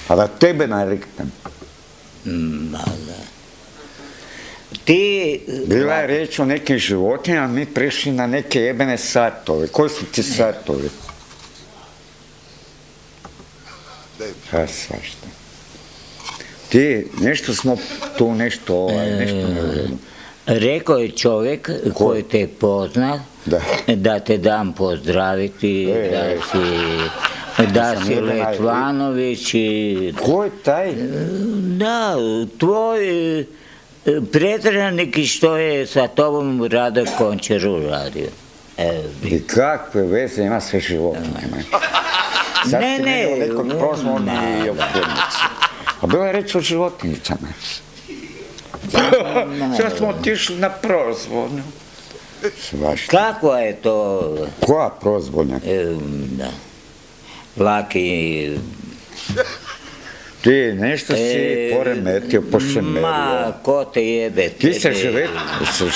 A da tebe nariknem. Ma da. Ti... Bila je reč o nekim životinjama, mi prešli na neke jebene satove. Koji su ti satovi? Ha, svašta. Ti, nešto smo tu, nešto ne uredno. Rekao je čovjek koji te pozna, da te dam pozdraviti, da si Letvanović i... Ko je taj? Da, tvoj pretranik što je sa tobom Rado Končar uradio. I kakve veze ima sve životinjama? Sad ti nego nekog prozvoni i obhodnici. A bila je reč o životinjicama. Sad smo otišli na prozvonju. Kakva je to? Koja prozvonja? Da. Laki... Ti nešto si poremetio, pošemerio. Ma, ko te jebe tebe? Ti sa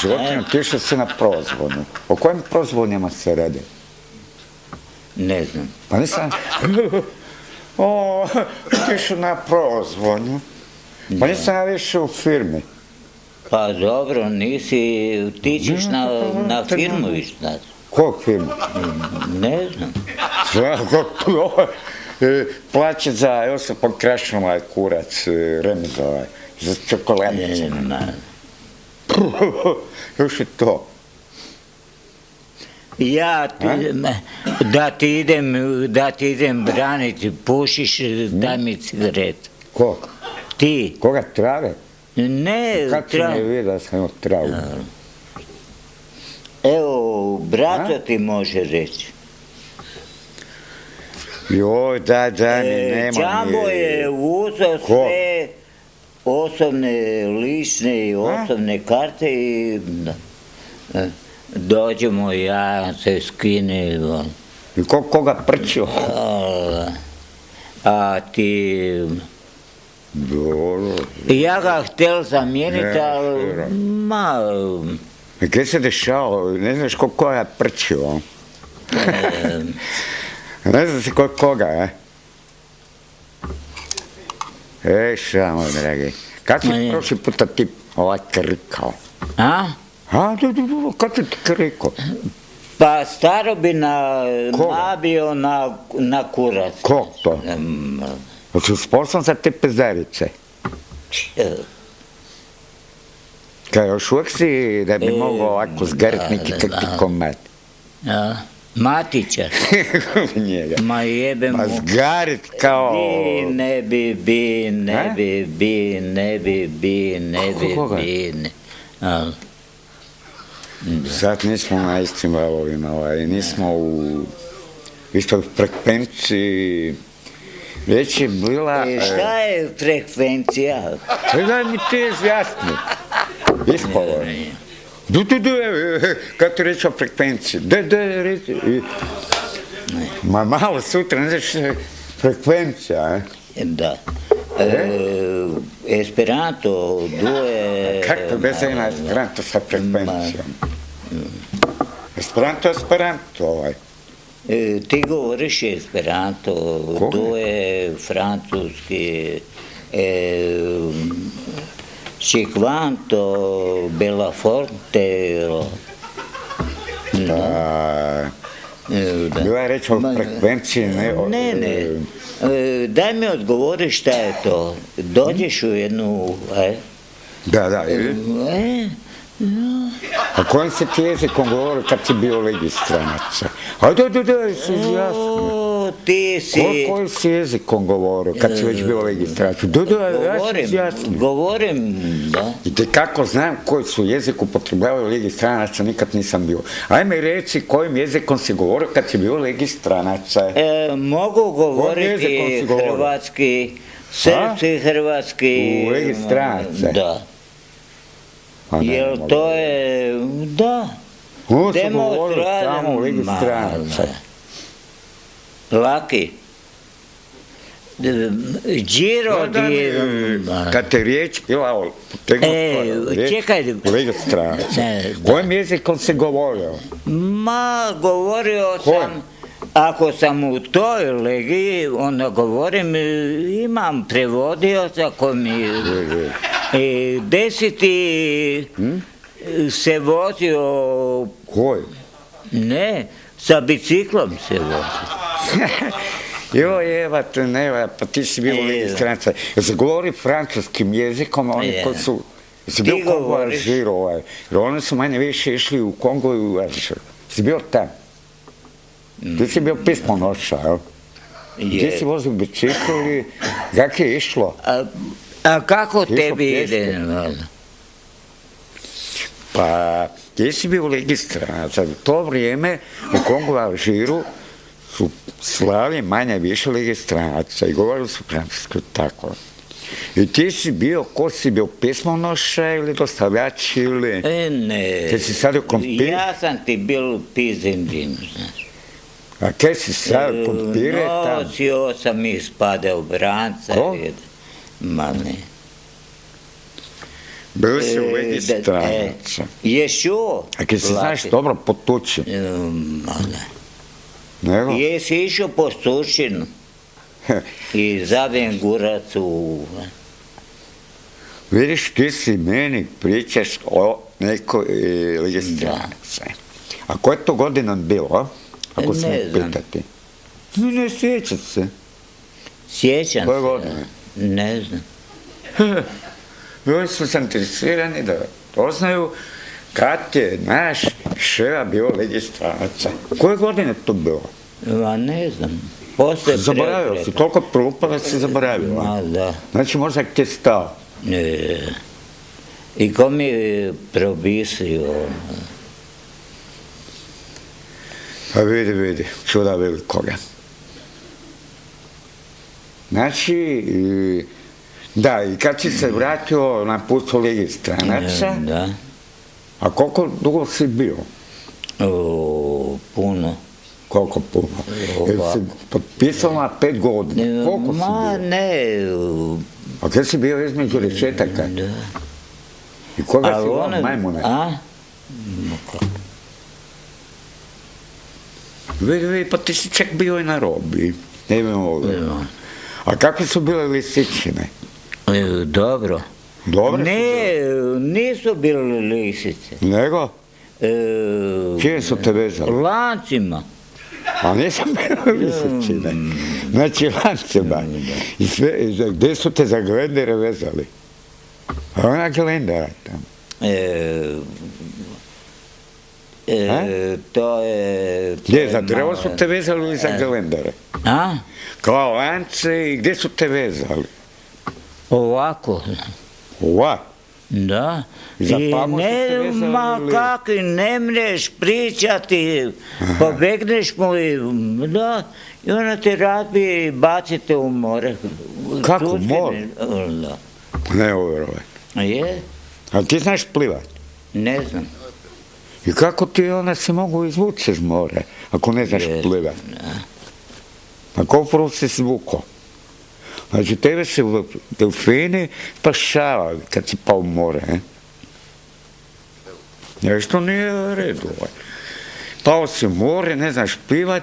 životinjom, ti što si na prozvonju. O kojim prozvonjama se radi? Ne znam. Pa nisam... O, ti što na prozvonju. Pa nisam ja više u firmi. Pa dobro, ti ćeš na firmu više znati. Kog firmu? Ne znam. Plaće za, evo se pokrašen ovaj kurac, remz ovaj, za čokoladice. Još je to. Ja, da ti idem braniti, pušiš, daj mi cigaret. Ko? Ti. Koga, trave? Ne, kako si me vidio da sam imao travu? Evo, brato ti može reći. Joj, daj mi, nema mi. Džambo je uzeo sve osobne, lične i osobne karte i dođemo, ja se skine. I koga prčio? A ti... Ja ga htjel zamijeniti, ali... Ma... I kaj se dešao? Ne znaš ko je prčio? Ne znam si koga, šamo, dragi. Kako si prošli puta ti ovaj krikao? A? Kako si ti krikao? Pa staro bi nabio na kurac. Kog to? Su sposobno za te pezarice? Kaj, još uvijek si da bi mogao ovako zgarit neki kakvi komad? Matića. Njega. Ma jebe mu. Ma zgarit kao... Ne bi. Sad nismo na istim valovima, nismo u istoj frekvenciji. Već je bila... Šta je frekvencija? Daj mi ti izjasni. Ispovor. Kako ti reći o frekvenciji? Reći. Ma malo sutra, ne znaš frekvencija, Da. Esperanto, due... Kako veze ima Esperanto sa frekvencijom? Esperanto ovaj. Ti govoriš Esperanto, due francuski, Cinquanto, Bellaforte... Bila je reč o frekvenciji, ne. Daj mi odgovori šta je to. Dođeš u jednu... Da. A kojim se ti jezikom govori kad si bio legistranaca? Da, se izjasni. Ti si... Kojim si jezikom govorio kad si već bio legistranaca? Da, ja se izjasni. Govorim, da. I te kako znam koji su jezik upotrebljavaju legistranaca, nikad nisam bio. Ajme reci kojim jezikom si govorio kad si bio legistranaca. Mogu govoriti hrvatski, srpski, hrvatski... U legistranaca? Da. Jer to je, da, demonstranca. Laki. Điro ti... Kad te riječ bila o legistranaca, kojim jezikom se govorio? Ma, govorio sam ako sam u toj legiji, onda govorim, imam prevodioca koji mi deseti se vozio... Koji? Ne, sa biciklom se vozio. Joj, Eva, pa ti si bio u Ligi stranaca. Jel se govori francuskim jezikom, oni koji su... Jesi bio u Kongo, Alžiru, jer oni su manje više išli u Kongo i u Alžiru. Jesi bio tam? Ti si bio pismonoša, jel? Ti si vozio bicikl i kako je išlo? A kako tebi ide? Pa, ti si bio u Ligi stranaca. U to vrijeme u Kongu i Alžiru su slali manje više Ligi stranaca i govorili su francuski tako. I ti si bio, ko si bio, pismonoša ili dostavljač ili... Ne, ti si sadio krompir? Ja sam ti bil pizindin, znaš. A kaj si sadio krompire tamo? Nosio sam ispade u branca. Ko? Ma ne. Bili si u Ligi stranaca. Jesi čuo? A kaj si znaš dobro po tuči? Ma ne. Nego? Jesi išao po sušinu i zavijem gurac u... Vidiš, ti si meni pričaš o nekoj Ligi stranaca. A koje to godina bilo, ako se ne pitati? Ne sjećam se. Sjećam koje se? Godine? Ne znam. Bili su zainteresirani da poznaju kad je naš ševa bio u Ligi stranaca. Koje godine to bilo? Ma ne znam. Zaboravio si, toliko prlupa da si zaboravila. Ma da. Znači možda ti je stao. I ko mi je probisio? Pa vidi, čuda velikoga. Znači, da, i kad si se vratio na put u Ligi stranaca, da. A koliko dugo si bio? Puno. Koliko puno? Jer si potpisao na 5 godina. Koliko si bio? Ma ne. A kada si bio između rečetaka? Da. I koga si vam majmune? Vidi, pa ti si čak bio i na robi. Ne imam ovdje. A kakve su bile lisičine? Dobro. Dobre ne, nisu bile lisice. Nego? Čije su te vezali? Lancima. A nisam bilo lisičine. Znači lancima. I gdje su te za glendere vezali? A ona glendera tamo. To je... Gdje, za drvo su te vezali ili za glendere? A? Kao lance i gdje su te vezali? Ovako. Ovako? Da. I nema kakvi, ne mreš pričati, pobegneš mu i da, i ona te razbije i bacite u more. Kako, u more? Da. Ne uvjerovat. Je? A ti znaš plivat? Ne znam. I kako ti onda se mogu izvući iz more, ako ne znaš plivat? A koliko si zvukao? Znači, tebe se delfini spašavali kad si pao u more, Nešto nije redu. Pao si u more, ne znaš plivat,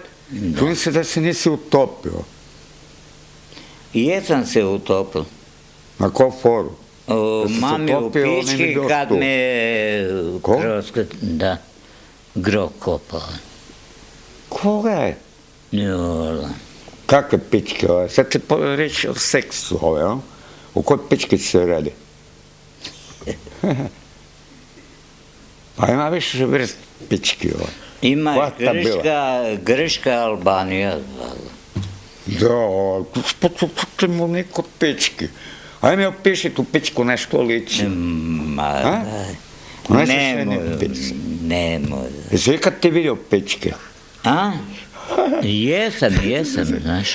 čuli se da se nisi utopio. Jesam se utopio. Na koju foru? Mami u pički kad me grob kopao. Koga je? Jola. Kakve pičke? Sad će reći o seksu ove, o kojoj pičke se radi? Pa ima više vrst pički ove. Ima Grška Albanija zvala. Da, pa mu niko pički. Ajde mi opiši tu pičku nešto liči. Ma daj. Nemoj. Jesi ikad ti vidio pičke? A? Jesam, znaš.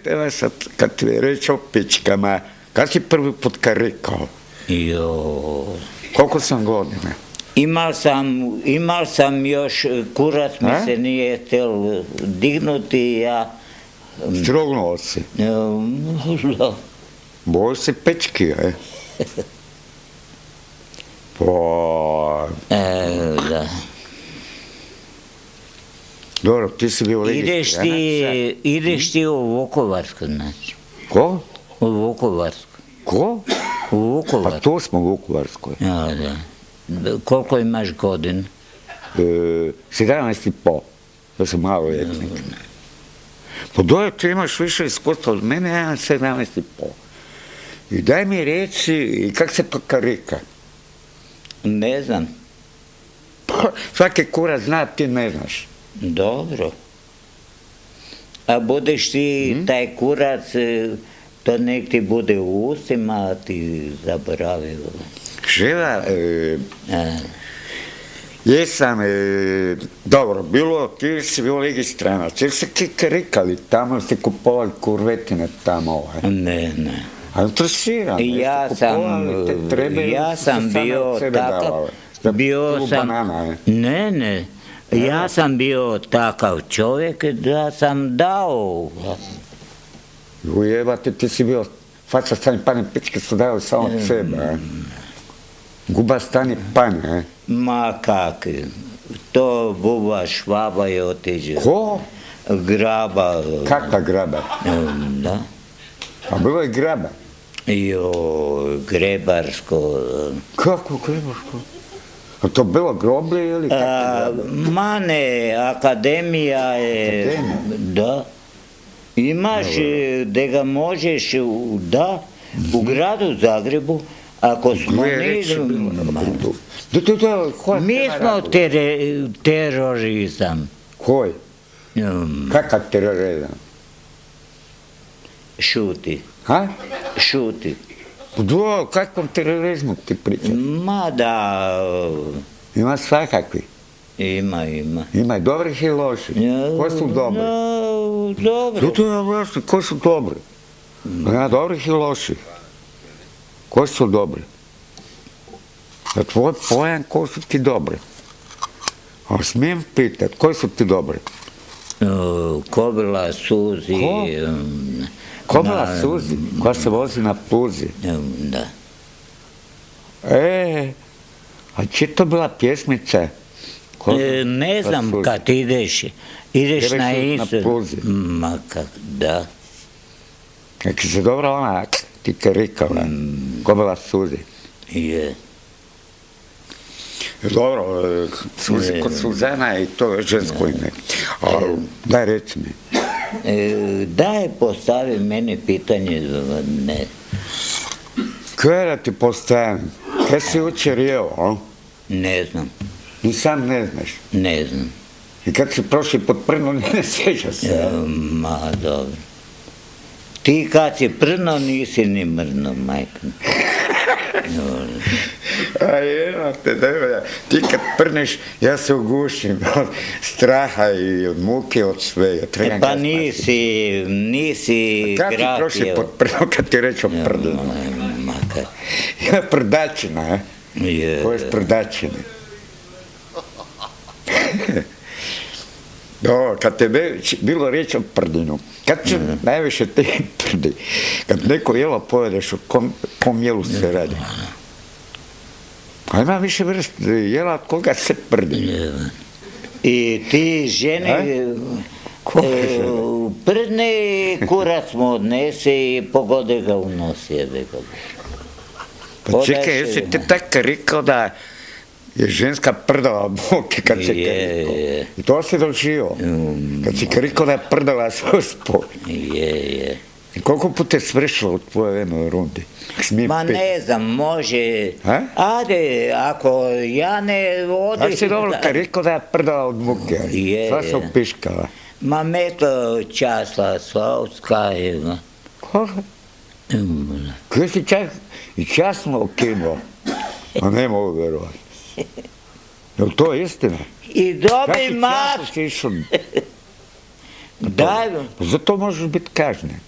Teba sad, kad ti reći o pičkama, kad si prvi put karikao? Koliko sam godina? Imal sam još, kurac mi se nije htjel dignuti, ja... Strognuo si? Boj si pički, Da. Dobro, ti si bio legistranac. Ideš ti u Vukovarsku, znači. Ko? U Vukovarsku. Ko? U Vukovarsku. Pa to smo u Vukovarskoj. Ja, da. Koliko imaš godina? 17,5. Da sam malo ljetnik. Pa doje, ti imaš više iskustva od mene, ja imam 17,5. I daj mi reci, i kak se to karika? Ne znam. Pa, svaki kurac zna, ti ne znaš. Dobro. A budeš ti taj kurac, to nek ti bude u ustima, a ti zaboravio. Živa, jesam, dobro, bilo, ti si bio legistranac, jer se karikali tamo, ste kupovali kurvetine tamo. Ne. A interesira me, Ja sam bio takav, Ne. Ja sam bio takav čovjek da sam dao. Ujebate, ti si bio faca stani pane, pičke su dali samo od sebe. Guba stani pane. Ma kak, to buba Švaba je otiđe. Ko? Graba. Kakva graba? Da. A bilo je graba? Grebarsko. Kako grebarsko? A to bilo groblje ili kako graba? Ma ne, akademija je... Akademija? Da. Imaš da ga možeš, da, u gradu Zagrebu, ako smo mi smo terorizam. Koji? Kakav terorizam? Šuti. Ha? Šuti. O kakvom terorizmu ti pričaš? Ma da... Ima svakakvi. Ima. Ima i dobrih i loših. Koji su dobri? Dobro. To je jasno, koji su dobri? Ima dobrih i loših. Koji su dobri? Za tvoj pojam, koji su ti dobri? A smijem pitat, koji su ti dobri? Kobila Suzi. Ko? Kobila Suzi, koja se vozi na puzi. Da. A će to bila pjesmica? Ne znam, kad ideš na Isu. Puzi. Ma kak, da. Kako se dobro ona ti karikala, Kobila Suzi. Je. Dobro, Suzi kod Suzana i to je žensko ime. Daj reci mi. Daj postavi meni pitanje, ne. Koje da ti postavim? Kaj si učer jeo, Ne znam. Ni sam ne znaš. Ne znam. I kad si prošli pod prnu, ne sjeća se. Ma, dobro. Ti kad si prno, nisi ni mrno, majko. A jebate, ti kad prneš, ja se ugušim od straha i od muke, od sve. Pa nisi grafio. Kad ti prošli pod prnu, kad ti reću prdno? Ima prdačina, Ko je prdačina? Kad te bilo riječ o prdinu, kad će najviše te prdi? Kad neko jelo povedeš o kom jelu se radi? A ima više vrst jela od koga se prdi. I ti žene prdne kurac mu odnese i pogode ga u nos, jebe ga. Pa čekaj, jesi ti tako rekao da je ženska prdala od muke kad se karikao? I to si doživio? Kad si karikao da je prdala svoj spol? Je. I koliko puta je svršilo u tvojoj jednoj rundi? Ma ne znam, može... Ajde, ako ja ne vodim... Ako si dobro karikao da je prdala od muke? Sva se upiškala. Ma me to časla Slavska, Koga? Kaj si čak i časno okinuo? Ma ne mogu verovati. Je li to istina? I dobi mač... Kako si išao? Daj... Zato možeš biti kažnjen.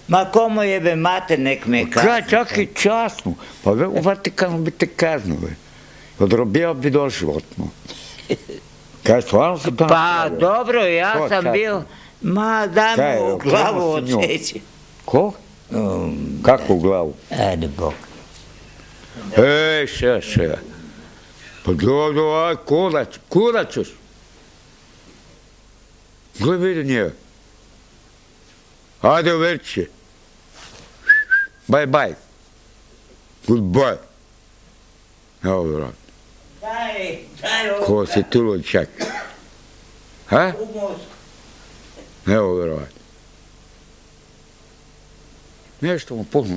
Ma komu jebe mate, nek me kazni. Čak i časno. Pa u Vatikanu bi te kaznili. Odrobijao bi doživotno. Kaj, stvarno se to... Pa dobro, ja sam bio... Ma daj mu u glavu odseći. Ko? Kako u glavu? Ajde, Bog. Še. Pa dobro, kuda ćeš? Gle vidi njega. Ajde verče. Bye bye. Goodbye. Evo vrat. Daj ovo. Ko si tu lučak? Ha? U mozgu. Evo vrat. Nešto mu puhnu.